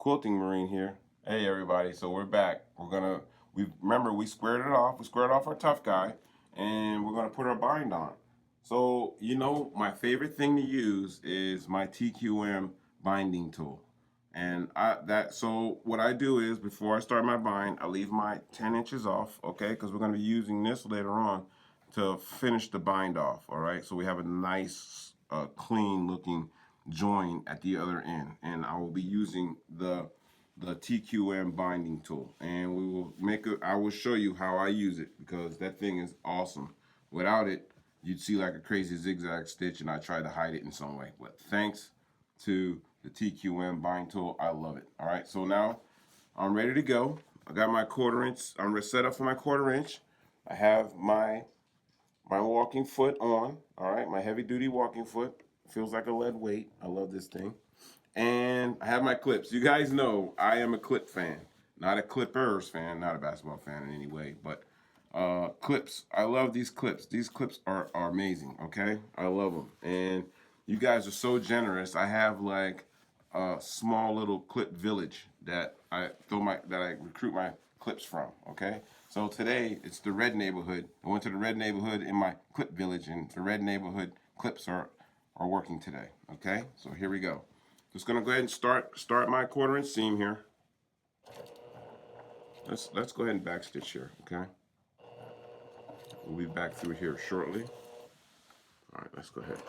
Quilting Marine here. Hey everybody, so we're back. We squared it off. We squared off our Tough Guy, and we're gonna put our bind on. So my favorite thing to use is my TQM binding tool, and so what I do is before I start my bind, I leave my 10 inches off, okay? Because we're gonna be using this later on to finish the bind off. All right, so we have a nice, clean looking join at the other end, and I will be using the TQM binding tool, and I will show you how I use it because that thing is awesome. Without it, you'd see like a crazy zigzag stitch, and I tried to hide it in some way. But thanks to the TQM bind tool, I love it. All right, so now I'm ready to go. I got my 1/4 inch. I'm set up for my 1/4 inch. I have my walking foot on. All right, my heavy duty walking foot. Feels like a lead weight. I love this thing. And I have my clips. You guys know I am a clip fan, not a Clippers fan, not a basketball fan in any way, but clips. I love these clips. These clips are amazing, okay? I love them. And you guys are so generous. I have like a small little clip village that I recruit my clips from, okay? So today it's the red neighborhood. I went to the red neighborhood in my clip village, and the red neighborhood clips are working today, okay? So here we go. Just gonna go ahead and start my 1/4 inch seam here. Let's go ahead and backstitch here, okay? We'll be back through here shortly. All right, let's go ahead.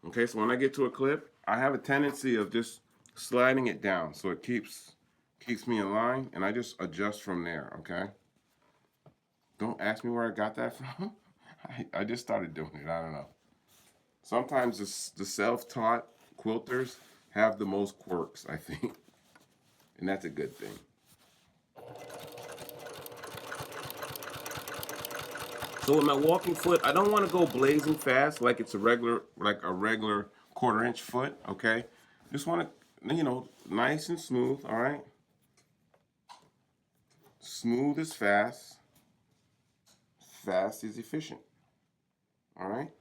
Okay, so when I get to a clip, I have a tendency of just sliding it down so it keeps me in line, and I just adjust from there, okay? Don't ask me where I got that from. I just started doing it, I don't know. Sometimes the self-taught quilters have the most quirks, I think, and that's a good thing. So with my walking foot, I don't want to go blazing fast like it's a regular 1/4 inch foot, okay? Just want to, nice and smooth, all right? Smooth is fast. Fast is efficient, all right?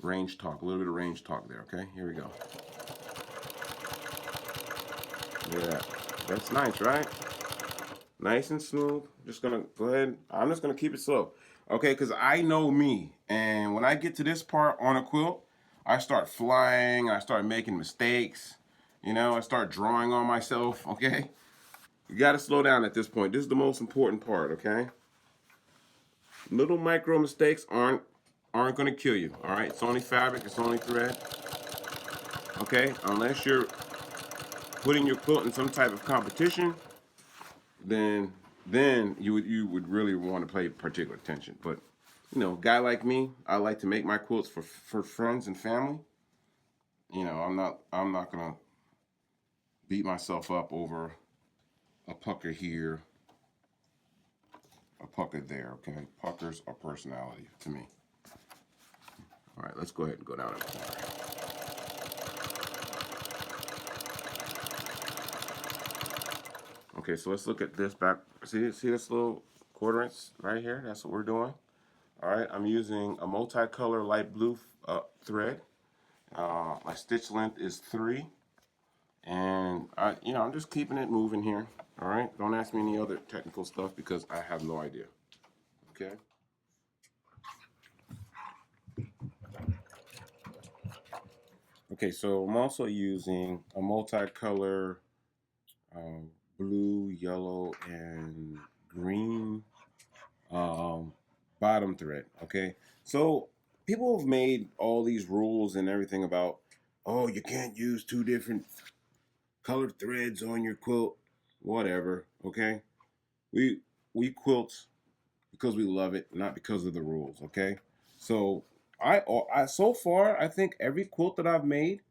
Range talk, a little bit of range talk there, okay? Here we go. Yeah, that's nice, right? Nice and smooth. Just gonna go ahead. I'm just gonna keep it slow, okay? Because I know me, and when I get to this part on a quilt, I start flying. I start making mistakes. I start drawing on myself. Okay, you gotta slow down at this point. This is the most important part. Okay, little micro mistakes aren't gonna kill you. All right, it's only fabric. It's only thread. Okay, unless you're putting your quilt in some type of competition, then you would really want to pay particular attention. But guy like me, I like to make my quilts for friends and family. I'm not gonna beat myself up over a pucker here, a pucker there. Okay, puckers are personality to me. All right, let's go ahead and go down that corner. Okay, so let's look at this back. See this little 1/4 inch right here? That's what we're doing. All right, I'm using a multicolor light blue thread. My stitch length is 3, and I'm just keeping it moving here. All right, don't ask me any other technical stuff because I have no idea. Okay. Okay, so I'm also using a multicolor blue, yellow, and green bottom thread. Okay, so people have made all these rules and everything about, oh, you can't use 2 different colored threads on your quilt. Whatever. Okay, we quilt because we love it, not because of the rules. Okay, so I so far I think every quilt that I've made,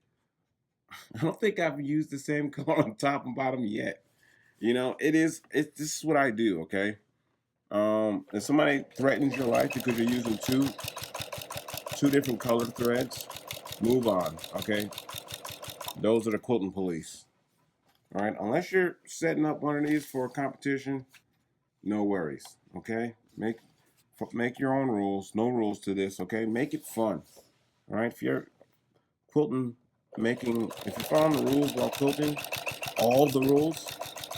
I don't think I've used the same color on top and bottom yet. This is what I do. Okay. If somebody threatens your life because you're using two different colored threads, move on, okay? Those are the quilting police. All right, unless you're setting up one of these for a competition, no worries, okay? Make your own rules. No rules to this, okay? Make it fun. All right, if you're quilting, making, if you follow the rules while quilting, all the rules,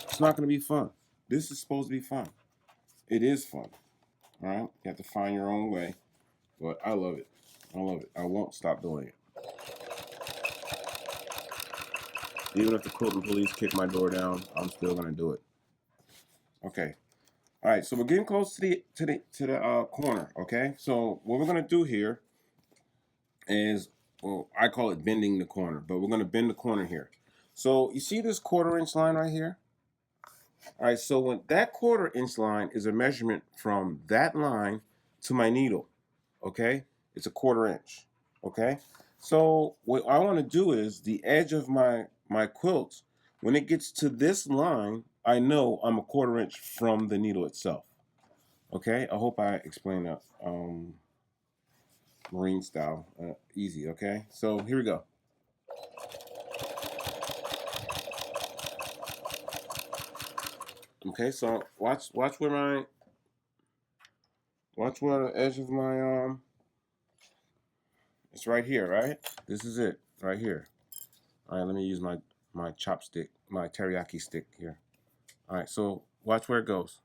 it's not going to be fun. This is supposed to be fun. It is fun. All right? You have to find your own way. But I love it. I love it. I won't stop doing it. Even if the quilting police kick my door down, I'm still going to do it. Okay. All right, so we're getting close to the corner, okay? So what we're going to do here is, well, I call it bending the corner, but we're going to bend the corner here. So you see this 1/4 inch line right here? All right, so when that 1/4 inch line is a measurement from that line to my needle, okay? It's a 1/4 inch, okay? So what I want to do is the edge of my quilt, when it gets to this line, I know I'm a 1/4 inch from the needle itself. Okay, I hope I explained that marine style easy. Okay, so here we go. Okay, so watch where the edge of my it's right here, right? This is it right here. All right, let me use my chopstick, my teriyaki stick here. All right, so watch where it goes.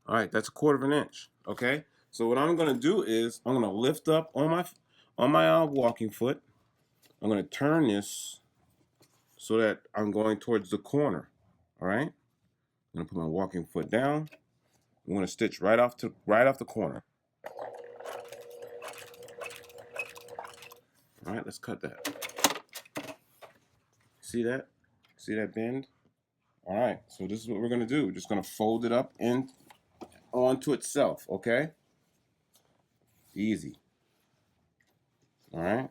All right, that's a 1/4 inch. Okay, so what I'm gonna do is I'm gonna lift up on my walking foot. I'm gonna turn this so that I'm going towards the corner. All right, I'm gonna put my walking foot down. I'm gonna stitch right off the corner. All right, let's cut that. See that? See that bend? All right, so this is what we're gonna do. We're just gonna fold it up in onto itself. Okay, easy. All right,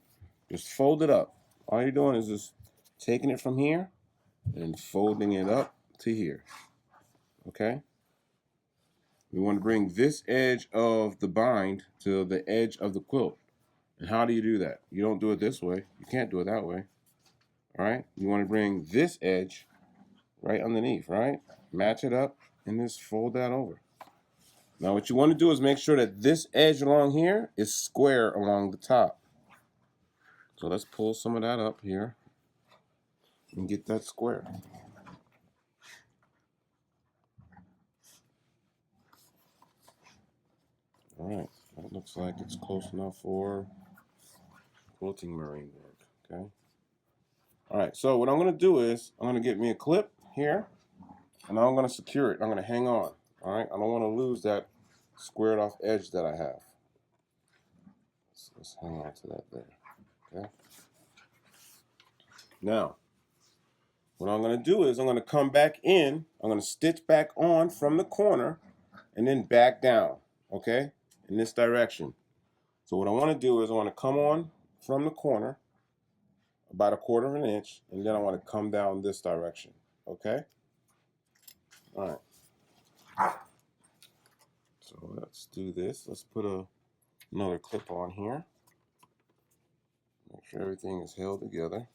just fold it up. All you're doing is just taking it from here and folding it up to here. Okay. We want to bring this edge of the bind to the edge of the quilt. And how do you do that? You don't do it this way. You can't do it that way. All right? You want to bring this edge right underneath, right? Match it up and just fold that over. Now what you want to do is make sure that this edge along here is square along the top. So let's pull some of that up here and get that square. All right, that looks like it's close enough for quilting marine work, okay? All right, so what I'm gonna do is I'm gonna get me a clip here and I'm gonna secure it. I'm gonna hang on, all right? I don't wanna lose that squared off edge that I have. So let's hang on to that there, okay? Now, what I'm gonna do is I'm gonna come back in, I'm gonna stitch back on from the corner and then back down, okay? In this direction. So what I wanna do is I wanna come on from the corner about a 1/4 inch, and then I want to come down this direction, okay? All right. So let's do this. Let's put another clip on here. Make sure everything is held together.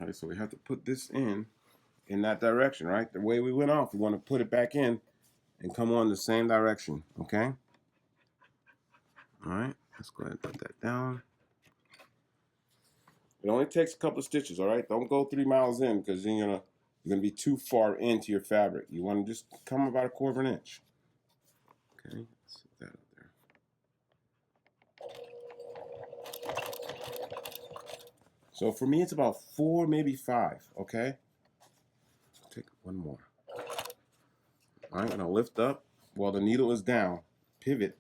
All right, so we have to put this in that direction, right? The way we went off, we want to put it back in and come on the same direction, okay? All right, let's go ahead and put that down. It only takes a couple of stitches, all right? Don't go 3 miles in because then you're gonna be too far into your fabric. You want to just come about a 1/4 inch. Okay, let's put that up there. So for me, it's about 4, maybe 5. Okay. Let's take one more. All right, I'm gonna lift up while the needle is down. Pivot.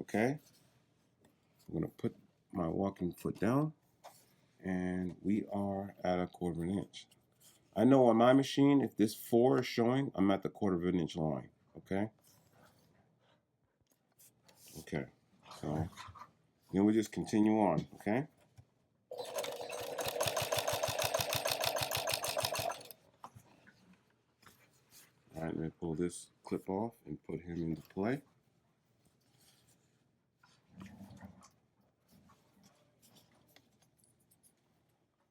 Okay. I'm gonna put my walking foot down, and we are at a 1/4 inch. I know on my machine, if this 4 is showing, I'm at the 1/4 inch line. Okay. Okay. So then we just continue on. Okay. All right, let me pull this clip off and put him into play.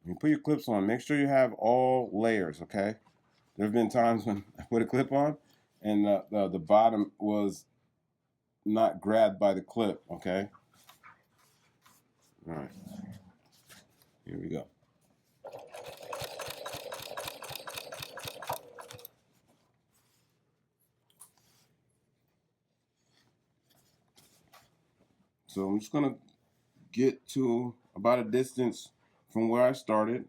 When you put your clips on, make sure you have all layers, okay? There have been times when I put a clip on and the bottom was not grabbed by the clip. Okay. All right. Here we go. So I'm just gonna get to about a distance from where I started.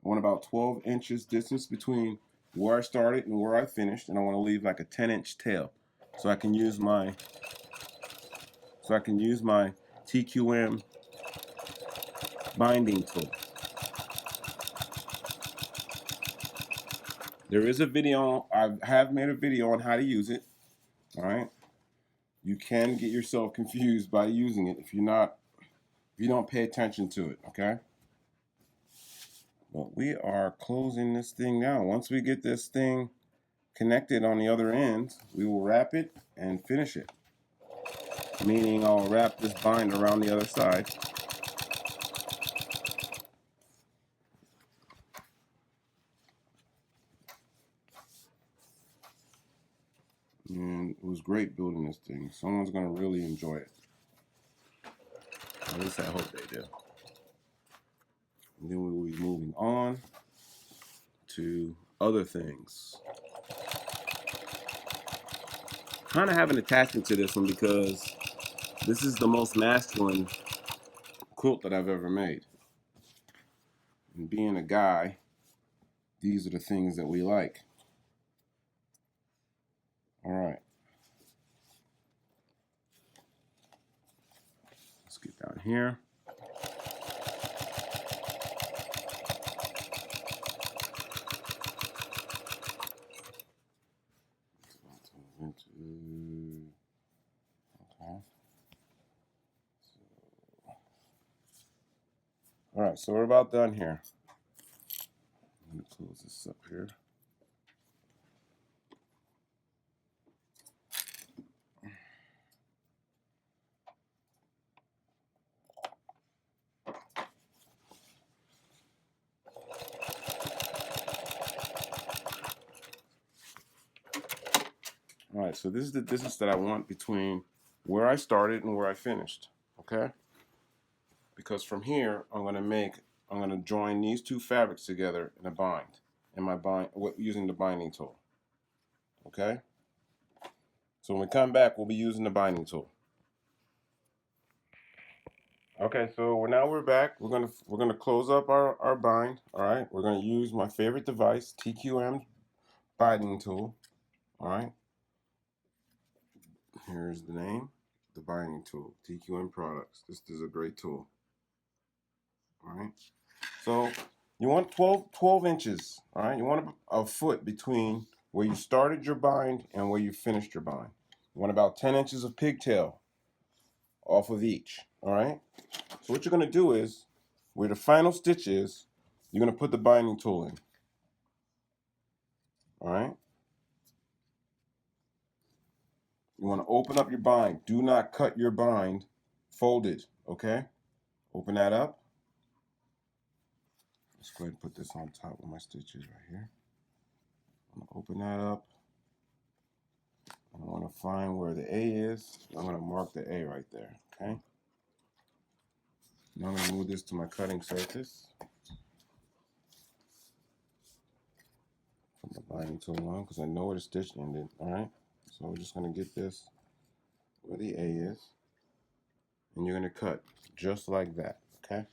I want about 12 inches distance between where I started and where I finished, and I want to leave like a 10-inch tail, so I can use my TQM binding tool. There is a video. I have made a video on how to use it. All right. You can get yourself confused by using it if you don't pay attention to it. Okay. But we are closing this thing down. Once we get this thing connected on the other end, we will wrap it and finish it. Meaning I'll wrap this bind around the other side. And it was great building this thing. Someone's going to really enjoy it. At least I hope they do. And then we will be moving on to other things. Kind of have an attachment to this one because this is the most masculine quilt that I've ever made. And being a guy, these are the things that we like. All right. Let's get down here. All right, so we're about done here. I'm going to close this up here. All right, so this is the distance that I want between where I started and where I finished, okay? Because from here, I'm going to join these two fabrics together in a bind, using the binding tool, okay? So when we come back, we'll be using the binding tool. Okay, so now we're back. We're gonna close up our bind. All right, we're gonna use my favorite device, TQM binding tool. All right. Here's the name, the binding tool, TQM products. This is a great tool. All right. So you want 12 inches. All right. You want a foot between where you started your bind and where you finished your bind. You want about 10 inches of pigtail off of each. All right. So what you're going to do is, where the final stitch is, you're going to put the binding tool in. All right. You want to open up your bind. Do not cut your bind folded. Okay. Open that up. Let's go ahead and put this on top of my stitches right here. I'm going to open that up. I want to find where the A is. I'm going to mark the A right there. Okay. Now I'm going to move this to my cutting surface. Put the binding tool on because I know where the stitch ended. All right. So we're just going to get this where the A is. And you're going to cut just like that. Okay.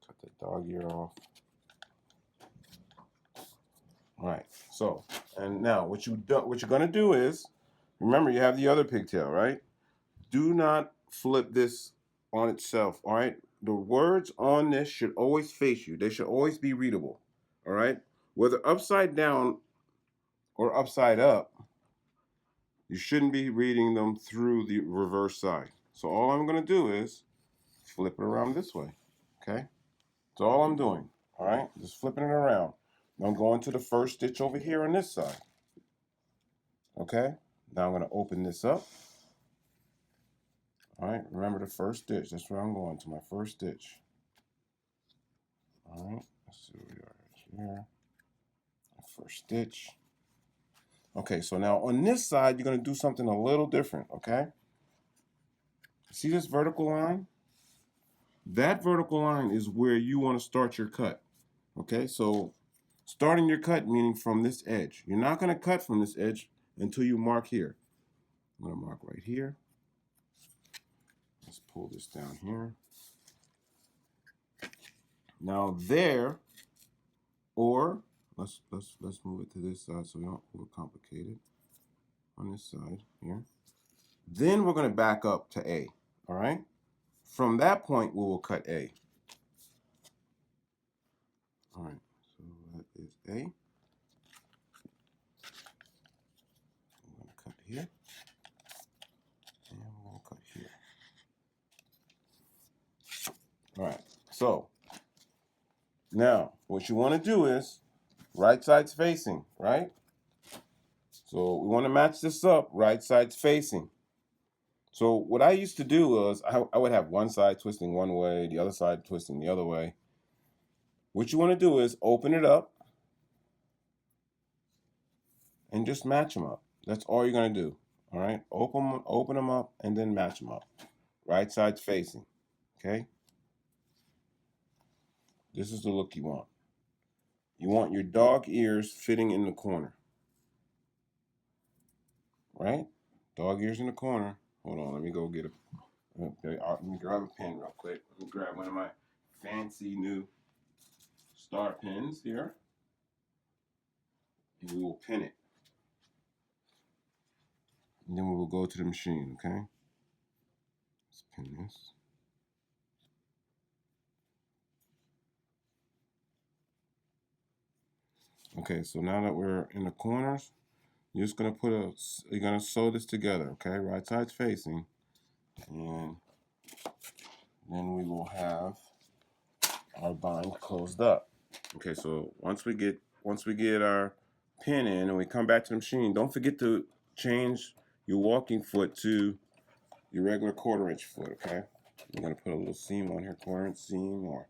Cut the dog ear off. All right. So, and now what you're going to do is, remember you have the other pigtail, right? Do not flip this on itself, all right? The words on this should always face you. They should always be readable, all right? Whether upside down or upside up, you shouldn't be reading them through the reverse side. So all I'm going to do is flip it around this way, okay? That's all I'm doing, all right? Just flipping it around. Now I'm going to the first stitch over here on this side, okay? Now I'm going to open this up. All right, remember the first stitch. That's where I'm going, to my first stitch. All right, let's see where we are right here. First stitch. Okay, so now on this side, you're going to do something a little different, okay? See this vertical line? That vertical line is where you want to start your cut, okay? So starting your cut meaning from this edge. You're not going to cut from this edge until you mark here. I'm going to mark right here. Let's pull this down here. Now there, or let's move it to this side so we don't overcomplicate it. On this side here. Then we're going to back up to A, all right? From that point, we will cut A. All right, so that is A. I'm going to cut here. And we're going to cut here. All right, so now what you want to do is right side's facing, right? So we want to match this up, right side's facing. So what I used to do was I would have one side twisting one way, the other side twisting the other way. What you want to do is open it up and just match them up. That's all you're going to do. All right, open them up and then match them up. Right side's facing, okay? This is the look you want. You want your dog ears fitting in the corner. Right? Dog ears in the corner. Hold on, let me go get let me grab a pen real quick. Let me grab one of my fancy new star pins here. And we will pin it. And then we will go to the machine, okay? Let's pin this. Okay, so now that we're in the corners, you're just gonna you're gonna sew this together, okay? Right side's facing, and then we will have our bind closed up. Okay, so once we get our pin in and we come back to the machine, don't forget to change your walking foot to your regular 1/4 inch foot, okay? You're gonna put a little seam on here, 1/4 inch seam, or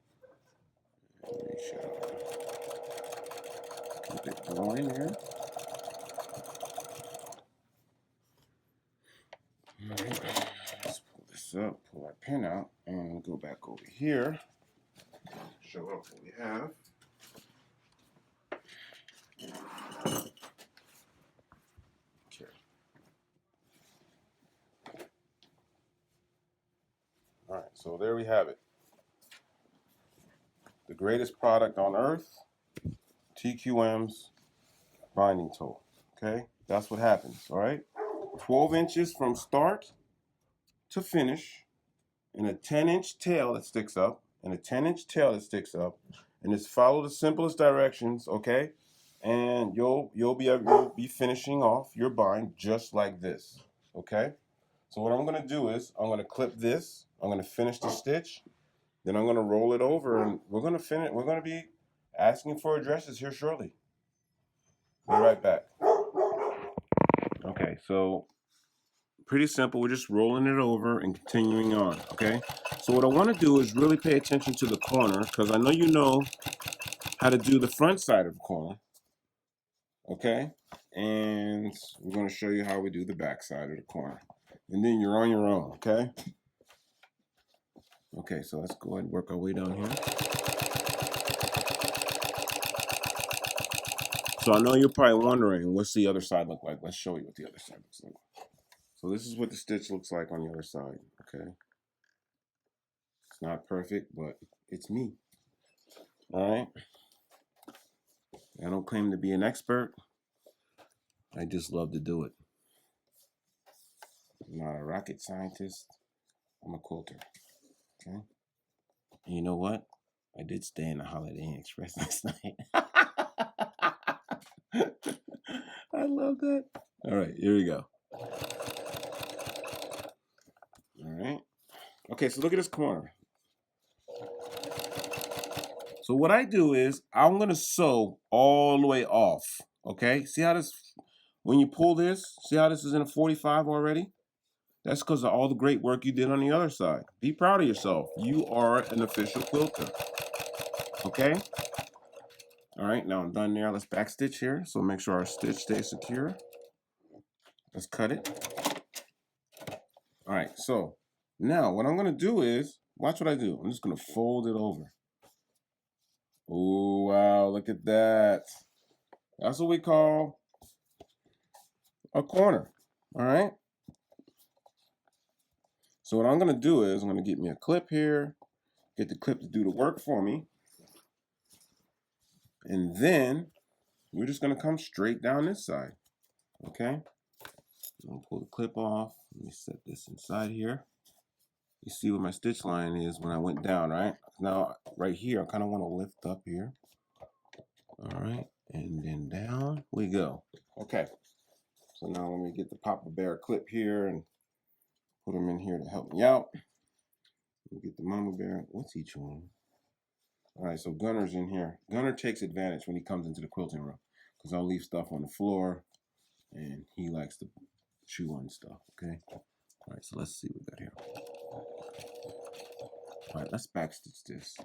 keep it going here. Let's pull this up, pull our pin out, and we'll go back over here. Show up what we have. Okay. All right, so there we have it. The greatest product on earth, TQM's binding tool. Okay, that's what happens. All right, 12 inches from start to finish, and a 10-inch tail that sticks up, and a 10-inch tail that sticks up, and just follow the simplest directions. Okay, and you'll be finishing off your bind just like this. Okay, so what I'm going to do is I'm going to clip this. I'm going to finish the stitch. Then I'm going to roll it over, and we're going to finish. We're going to be asking for addresses here shortly. Be right back. Okay, so pretty simple. We're just rolling it over and continuing on, okay? So what I want to do is really pay attention to the corner, because I know you know how to do the front side of the corner, okay? And we're going to show you how we do the back side of the corner. And then you're on your own, okay? Okay, so let's go ahead and work our way down here. So I know you're probably wondering, what's the other side look like? Let's show you what the other side looks like. So this is what the stitch looks like on the other side, okay? It's not perfect, but it's me, all right? I don't claim to be an expert. I just love to do it. I'm not a rocket scientist. I'm a quilter, okay? And you know what? I did stay in the Holiday Inn Express last night. I love that. All right, here we go. All right. Okay, so look at this corner. So what I do is I'm going to sew all the way off. Okay, see how this, when you pull this, see how this is in a 45 already? That's because of all the great work you did on the other side. Be proud of yourself. You are an official quilter. Okay. All right, now I'm done there. Let's back stitch here. So make sure our stitch stays secure. Let's cut it. All right, so now what I'm gonna do is, watch what I do. I'm just gonna fold it over. Oh, wow, look at that. That's what we call a corner, all right? So what I'm gonna do is, I'm gonna get me a clip here, get the clip to do the work for me, and then we're just gonna come straight down this side, okay? I'm gonna pull the clip off. Let me set this inside here. You see where my stitch line is when I went down, right? Now, right here, I kind of want to lift up here. All right, and then down we go. Okay, so now let me get the Papa Bear clip here and put them in here to help me out. Let me get the Mama Bear. What's each one? All right, so Gunner's in here. Gunner takes advantage when he comes into the quilting room because I'll leave stuff on the floor and he likes to chew on stuff, okay? All right, so let's see what we got here. All right, let's backstitch this.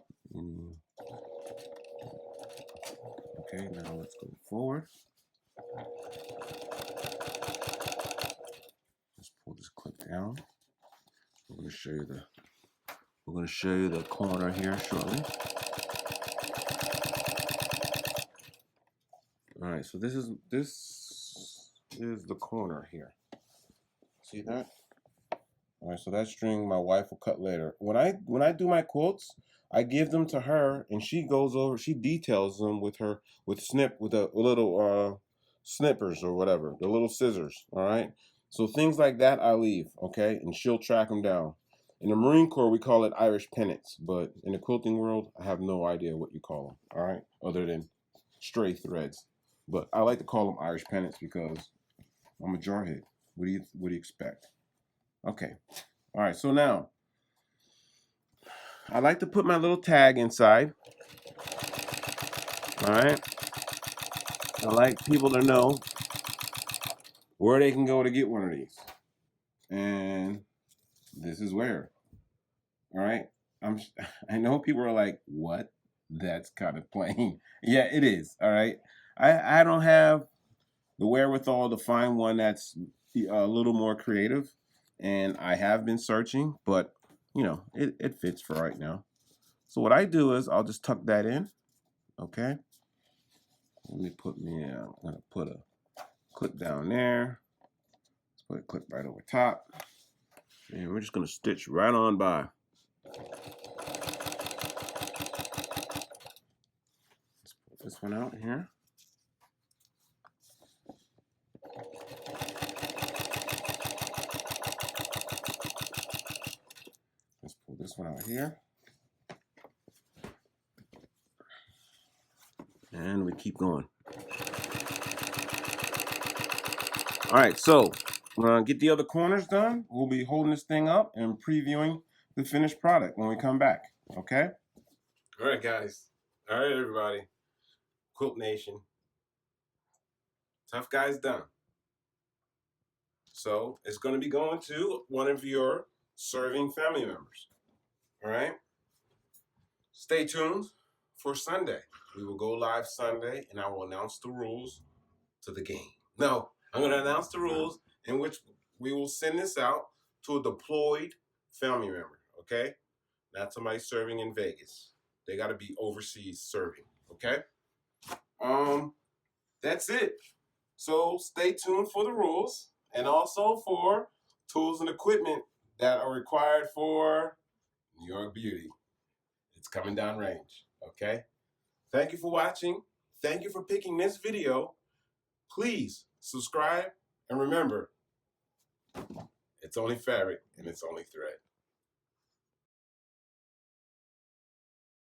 Okay, now let's go forward. Let's pull this clip down. We're going to show you the corner here shortly. All right, so this is the corner here. See that? All right, so that string my wife will cut later. When I do my quilts, I give them to her, and she goes over. She details them with the little snippers or whatever, the little scissors. All right. So things like that I leave, okay, and she'll track them down. In the Marine Corps, we call it Irish pennants, but in the quilting world, I have no idea what you call them. All right, other than stray threads. But I like to call them Irish pennants because I'm a jarhead. What do you expect? Okay. All right, so now I like to put my little tag inside. All right. I like people to know where they can go to get one of these. And this is where. All right. I know people are like, what? That's kind of plain. Yeah, it is. All right. I don't have the wherewithal to find one that's a little more creative. And I have been searching, but you know, it fits for right now. So what I do is I'll just tuck that in. Okay. I'm gonna put a clip down there. Let's put a clip right over top. And we're just gonna stitch right on by. Let's pull this one out here. Let's pull this one out here. And we keep going. All right, so we're gonna get the other corners done. We'll be holding this thing up and previewing the finished product when we come back, okay? All right, guys. All right, everybody. Quilt Nation. Tough Guy's done. So it's gonna be going to one of your serving family members, all right? Stay tuned for Sunday. We will go live Sunday, and I will announce the rules to the game. No, I'm going to announce the rules in which we will send this out to a deployed family member, okay? Not somebody serving in Vegas. They got to be overseas serving, okay? That's it. So stay tuned for the rules and also for tools and equipment that are required for New York Beauty. It's coming down range, okay? Thank you for watching. Thank you for picking this video. Please subscribe and remember, it's only fabric and it's only thread.